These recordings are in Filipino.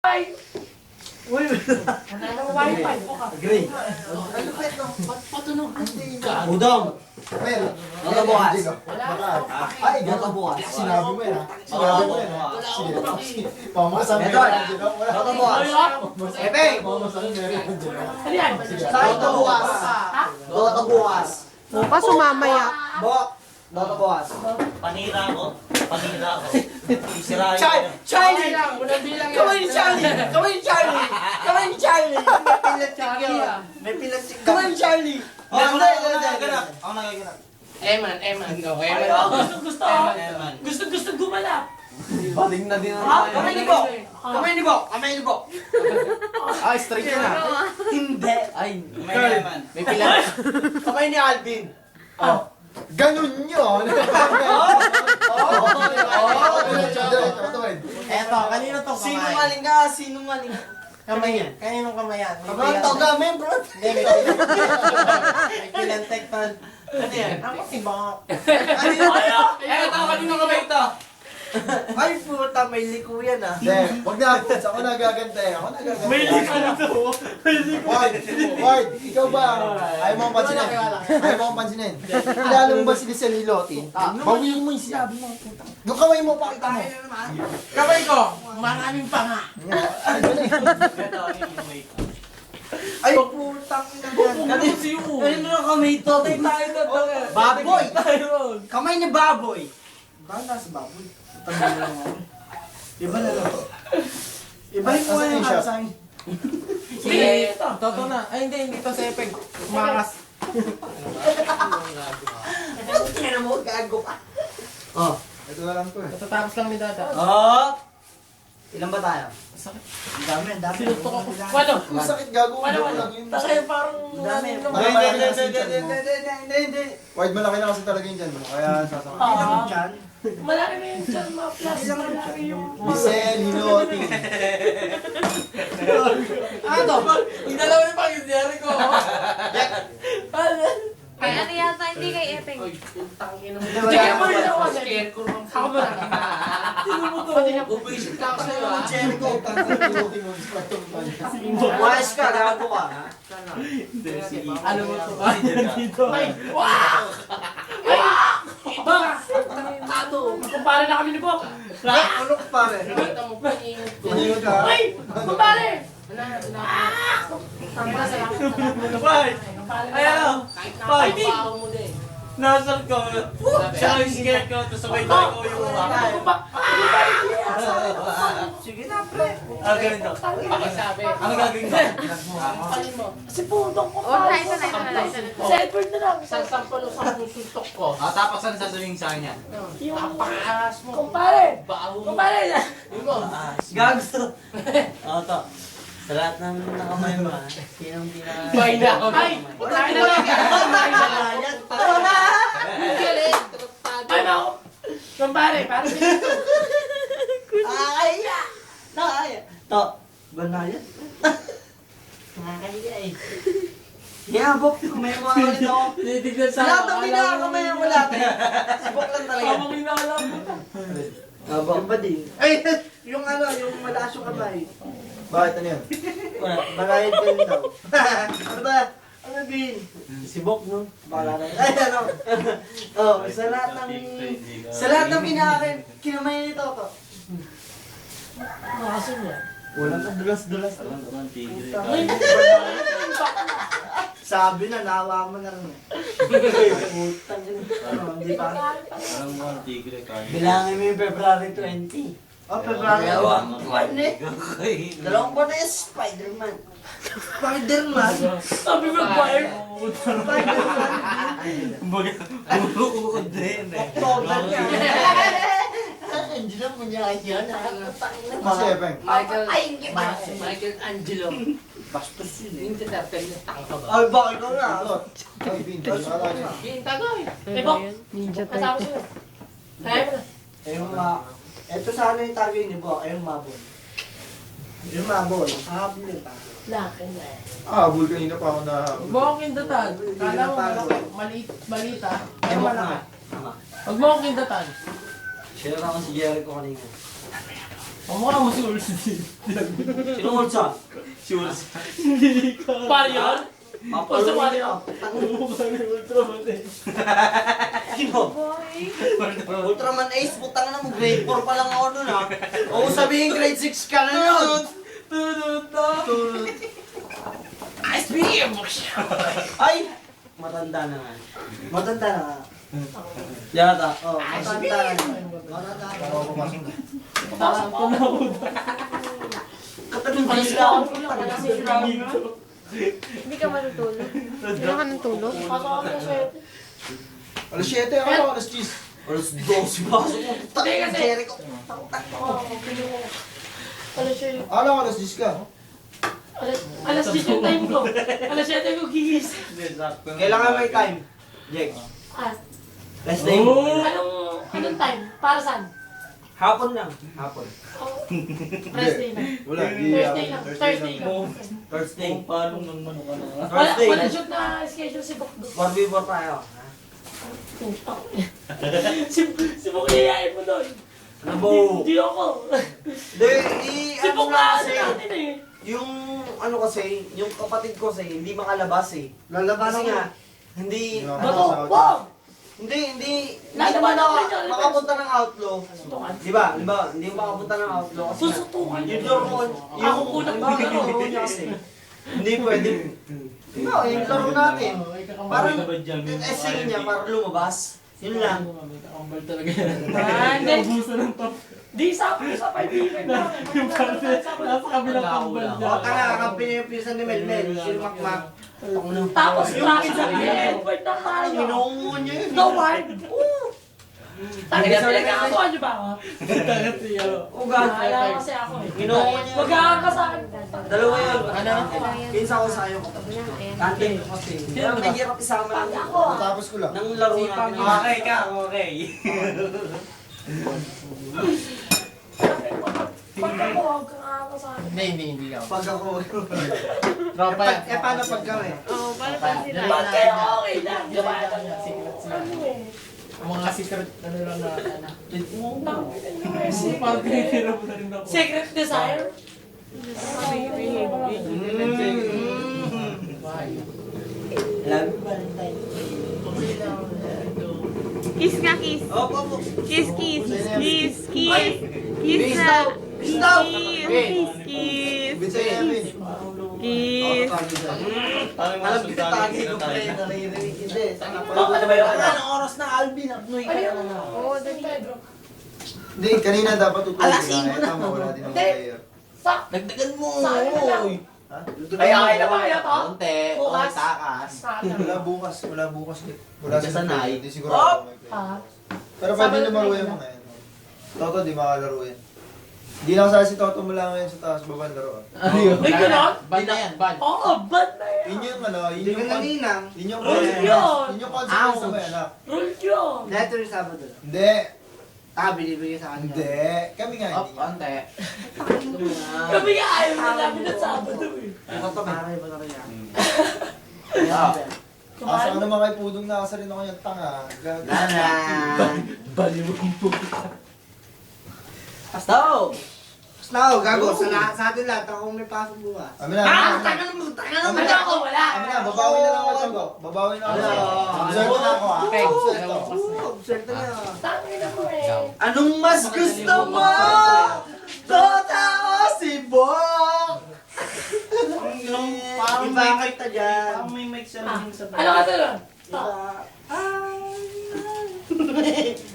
Uy! Anong wifi po ka? Agree. Ano pa ito? Ba't patunog? Udong. Mer, Ano bukas? Ay, gato bukas. Sinabi mo yan ha? Sinabi mo yan ha? Sige. Pamasan mo Edward. yan. Ano bukas? Epe. Pamasan mo yan. Ano yan? Dota bukas. Dota bukas. Bukas sumamaya. Bok. Dota bukas. Panira ako. Panira ako. Isirahin ko. Charlie! Unang bilang yan. Kamay ni Charlie! Kamay ni Charlie! Kamay ni Charlie! May pilatik yun. May pilatik. Kamay ni Charlie! Oh, hindi. Ako nagaganap. Eman. Go, Eman. Gusto. Eman. Gusto gumanap. Baling na din Kamay ni Bok! Kamay ni Bok! Kamay ni Bok! Ay, straight ka na. Hindi. Ay, may Eman. May pilatik. Kamay ni Alvin. Oh. Ganun yun. Eto, kanino tong kamay? Sinungaling ka, sinungaling. Kamay yan. Kaninong kamay yan? May Ang tagamin, bro. Hindi, may pilantek pa. Ano yan? Ako si Bok. Ito, kanino ka ba ito? Ay, puta, may liku yan ah. Hindi, wag na ako. Ako nagagante. Ako nagagante. May liko na to. Ward, ikaw ba? Ayaw mo akong pansinin. Ayaw mo akong pansinin. Kilala mo ba si Lisel Lotin? Bawiin mo yung sinabi mo. Yung kamay mo, pakita mo. Kamay ko. Maraming panga. Ay, putang ina yan. Kanino na kamay ito? Tayo na to. Baboy! Kamay ni baboy. Bakit nasa baboy? Iba na lang. Ibalik mo Asan yung yung shot? sign. Sige. Toto na. Ay, hindi to si Epeng. Umakas. Kaya mo, gago pa. Oh. Ito na lang to eh. Katatapos lang ni Dada. Oh. Ilan ba tayo? Ang dami, ang dami. Sinutok ako. Walo. Ang sakit gago. Walo. Takay parang... Dami. Hindi. Ward, malaki na kasi talaga yung dyan mo. Kaya sasama. Ah. Diyan. Malaki na yung chan, mga plus. Malaki yung... Lisel Lotin. Ano? Yung dalawa yung pag-isyari ko. Kay ano yata, hindi kay Epeng. Sige mo rin ako. Ako ba lang? Sino mo to? Pati na bubisit ka ako sa'yo ha. Jericho, Wise ka, gago ka. Ano mo to? Dito. Ay! Wow! Ay! Bang! Tato! Kumpare na kami ni Bok. Ano ka pare? Nakita mo pa yung... Tingin ka. Ay! Kumpare! Tama sa lang. Ay! Ay, ano? Kahit Ay, di! nakakabaho mo din. Nasal ko. Siya yung scare ko. Tapos sabay-sabay ko yung Sige na, pre. ganito. Ang sabi. Ano gagawin ko? Palin mo. Kasi pundong ko Oh, ito na. Sa Edward na lang. Isang sampalo sa pusuntok ko. Tapos ano sasabihin sa kanya? Yung papas mo. Kumpare! Baho mo. Kumpare! Yun mo. Gago. To. Sa lahat ng nakamay mo, sinong pinaka... Bay na ako. Ay! Putang na lang. Tara na! Galing. Ano? Kumpare, parang dito. Ay! Nakaya. To. Banayad. Nakakaya eh. Yabok, may mga ulit ako. Tinitignan sa Lahat ng pinakamay mo natin. Sibok lang talaga. Habang inaalam mo. Yung ba din? Ay, yung ano, yung malakas yung kamay. Bakit ano yun? Banayad ka rin daw. Ano ba? Ano din? Sibok, no? Bala na. Ay, ano? Oh, sa lahat ng kinamay nito, to. Nakasin niya. Walang kadulas-dulas. Alam ko ang tigre. Sabi na, nawa mo na rin. Putang ina. Ano, hindi pa? Alam mo ang tigre. Bilangin mo yung February 20. Oh, February 20. Dalawang buwan na yung Spider-Man. Spider-Man? Sabi mo ba eh? Spider-Man? Bukod din eh. October yan. Hindi na mo niya yan. Kasi Epeng. Michael Angelo. Bastos yun eh. Yung titertel niya, tanga ka ba? Ay, bakit ka nga? Ay, Vince. Akala niya. Yung tago eh. Eh, Bok. Ninja Kasama type. sila. Kaya mo na. Yung ito sana yung tagay ni Bo, yung mabon. Yung mabon. Hahabol yung tagay. Lakin na eh. Habol kanina pa ako na... Huwag mong kindatan. Kala mo malaki. Maliit ah. Ay, Ewan malaki. na. Huwag mo akong kindatan. Share ako si Jericho kanina. Mukha mo si Ulsi. Sino Ulsa? Pare yun? Ulsa pare yun? Mukha ni Ultraman eh. Sino? Ultraman Ace, putang na mo. Grade 4 pa lang ako nun, ha? Oo, sabihin grade 6 ka na yun. Ice beam! Ay! Matanda na nga. Matanda na nga. Yata. Oh, matanda na. Matanda na. Parang tunaw. Katanong Alas dila. ko lang, wala si Rami. Hindi ka matutulog. Wala ka ng tulog. Pasok ako na siya. Alas 7 ako, alas 10. Alas 12 pasok mo. Hindi kasi. Jericho. Alas siya. Alam ko, alas 10 ka. Alas 10 yung time ko. Alas 7 ko gigising. Kailangan may time. Jake. Ah, Last day. anong time? Para saan? Hapon lang. Hapon. Thursday na. Wala, Thursday lang. Thursday lang. Thursday. Paano nang manok ka na? Thursday. Wala shoot na schedule si Bokdo. 4v4 tayo. Si Bok yayain mo doon. Ano bo? Hindi ako. Di, Si ano Bok nga na kasi, natin eh. yung ano kasi, yung kapatid ko kasi hindi makalabas eh. Lalabanan Kasi ko. nga, hindi, Hindi Bato, ano, Bok! hindi Lalaban ako dyan. makapunta ng outlaw. Suntukan. Di ba? Di ba? Hindi makapunta ng outlaw kasi nga, Susutukan yung laro mo, Ako kunang laro niya kasi. Hindi pwede. Di ba, yung laro natin. Parang, essay niya para lumabas. Yun lang. May kakambal talaga yan. Hindi. Ubusan ng top. Di sa kaibigan na. Yung parte, nasa kabilang kambal niya. O, tanga, kampi niya yung pinsan ni Melmel. Sino makmak? Tapos Yung bakit pinsan sabi niya, Edward na tayo? Ginungo niya yun. No one? Tangin na pinagkakasuhan niyo ba ako? Tangat siya. Ugat. Kaya kasi ako eh. Ginungo niya. Magkakasahan. Dalawa yun. Ano? Pinsa ko sa'yo. Kantin ko kasi. Kaya mahirap isama Pag lang. ako. Matapos ko lang. Nang laro natin. Okay ka, okay. Pag ako, huwag kang kakakasahan. Hindi ako. Pag ako. Tropa yan. Paano pag kami? Oo, para pa sila. Pag kayo okay lang. Di ba? Ano eh? Mga secret, ano lang na, ano. Parang Parang pinitira mo na rin ako. Secret desire? Love you, Valentine. Kiss nga, kiss. Opo, opo. Kiss, kiss. Kiss, kiss. Kiss na. Kiss, kiss. Bitsa namin. Kiss. Alam kita tagay ko pa rin. Naririnig kita eh. Ano ba yun? Anong oras na, Alvin? Apnoy ka na na. Oo, dali. Hindi, kanina dapat tutulog Alas na. 5 na. Tama, wala din ang Hindi. player. Sak! Dagdagan mo. Saan na lang? Oy. Ha? Ay, okay na ba kaya to? Konti. Bukas? Takas. Wala bukas, wala bukas. Wala Hindi ka silang sanay. player. Hindi siguro Oh! ako may player. Ah. Pero pwede lumaro yan mga yan. Toto, di makalaro yan. Hindi lang sa si Toto mo lang ngayon sa taas, babang laro. May gano'n? Ban na yan, ban. Oo, bad na yan. Yun yung ano, Hindi ka naninang. yun yung Rule yun. yun yung consequence Ouch. mo yan, anak. Rule yun. Dahil ito yung Sabado. Hindi, Binibigay sa kanya. hindi. Kami nga hindi. Ante. Kami nga ayaw na namin ng Sabado eh. Paray ba na kaya? Asa ka naman kay Pudong nakasa rin ako yung tanga. Baliw ang puto. Pasto! Now, gago. Sa atin lahat, ako may pasok bukas. Amin na, Ah, amin na. Ano ako? Wala. Amin na, babawi na lang ako, Chogo. Babawi na ako. Observe na ako, ha? Okay, Observe alam mo to. kasi. Observe niya. Tangin na mo eh. Anong mas gusto mo? Tota o si Bong? Parang may kita dyan. may mic siya Ano ka doon?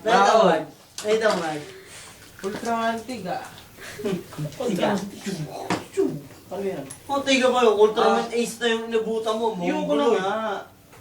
Natawag. Natawag. Ultramantig ah. Siga. Ano yan? Puti ka ba yung Ultraman Ace na yung inabutan mo? Yung ko na nga.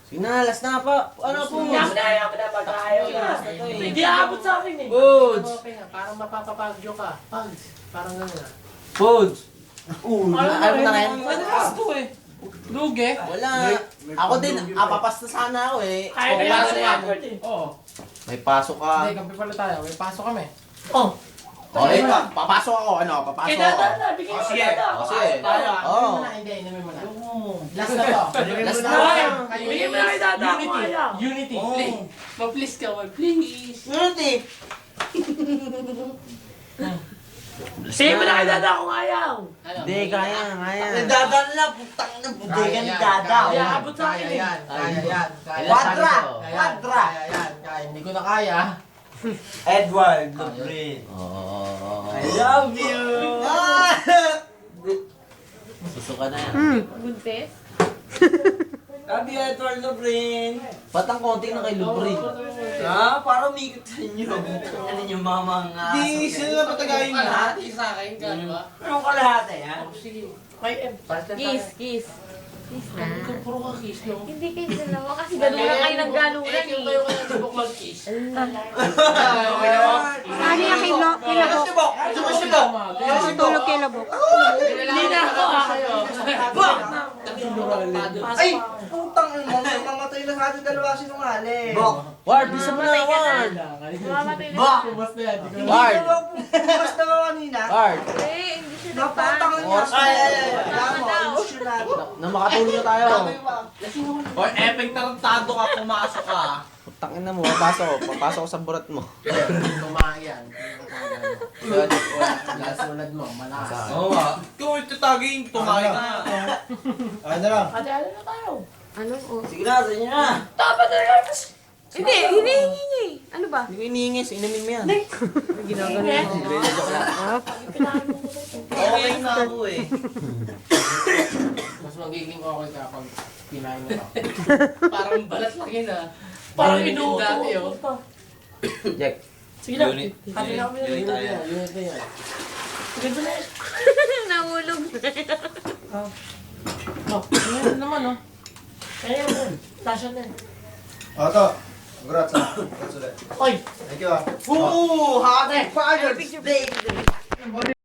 Sinalas na pa. Ano po? Yaman na pag ayaw na. Hindi aabot sa akin eh. Pods! Okay nga, parang mapapapagyo ka. Pags. Parang gano'n ah. Pods! Ayaw na rin? Pwede pasto eh. Lugi. Wala. Ako din, papas na sana ako eh. Ayaw na pasok yung ka. effort eh. Oo. May pasok ka. Hindi, kampi pala tayo. May pasok kami. Oh. O, papasok ako. Ano, papasok Kaya ako. dada na. Bigyan mo dada. Sige. Tayo ah. Oo. Inumin mo na. Hindi, inumin mo na. Last na to. Last na. Kayo, Bigyan mo na kay dada. Unity. Kaya. Unity. Oo. Please. Ma-please ka, ma. Please. Unity! Sige mo na kay dada kung ayaw. Hindi, kaya. Nagdadaan lang, putang na budigan ni Dada. Kaya abot sa akin eh. Kaya yan. Kaya Quadra! Kaya, Quadra! Kaya yan. Kaya, hindi ko na kaya. Edward Lubrin. I love you! Susuka na yan. Buntes? Love you, Edward Lubrin. Patang konti na kay Lubri. Ha? Para umikot sa inyo. Ano yung mamang... Hindi, sila na patagayin na. Kalahati sa akin ka, di ba? Anong kalahati, ha? Sige. Kay M. Kiss, kiss. Kiss na. Puro ka kiss, no? Hindi kayo dalawa kasi ganun lang kayo nagganunan Eh, yung kayo eh. kaya subok mag-kiss. Ano yung kilabok? Sumusibok! Tulog kilabok. Hindi na ako kayo. Ay! Putang mo, mamatay na sa ating dalawa sinungaling. Ward, bisa mo na, Ward. Mamatay na. Bak! Pumas na yan. Di ko Ward. Bukas na ba kanina? Ward. Eh, hindi siya Naputang nagpa. niya. Ay, Tama mo, daw. emosyonado. Na makatulog na tayo. Oy, epic tarantado ka, pumasok ka. Tangin na mo, papasok ko sa burat mo. Tumayan. Lasunod mo, malakas. Oo nga. Ikaw itatagin, tumayo ka. Ay na lang. Ate, ano na tayo? Ano? Oh. Sige na, sa inyo na. Dapat na yan. Hindi, hinihingi niya eh. Ano ba? Hindi ko iningis, inumin mo yan. Ginaganon mo. Okay na ako eh. Mas magiging okay ka pag kinain mo ka. Parang balat lang yun ah. Parang inuuto. Dati oh. Jack. Sige na. Unit. Ate na kami na Unit tayo. Yun na yan. Sige na. Nahulog na. Oh, ano naman oh. Kaya yan. Tasha na. O, to. Congrats ha. Congrats ulit. Oy! Thank you ha. Ooh, happy Father's Day!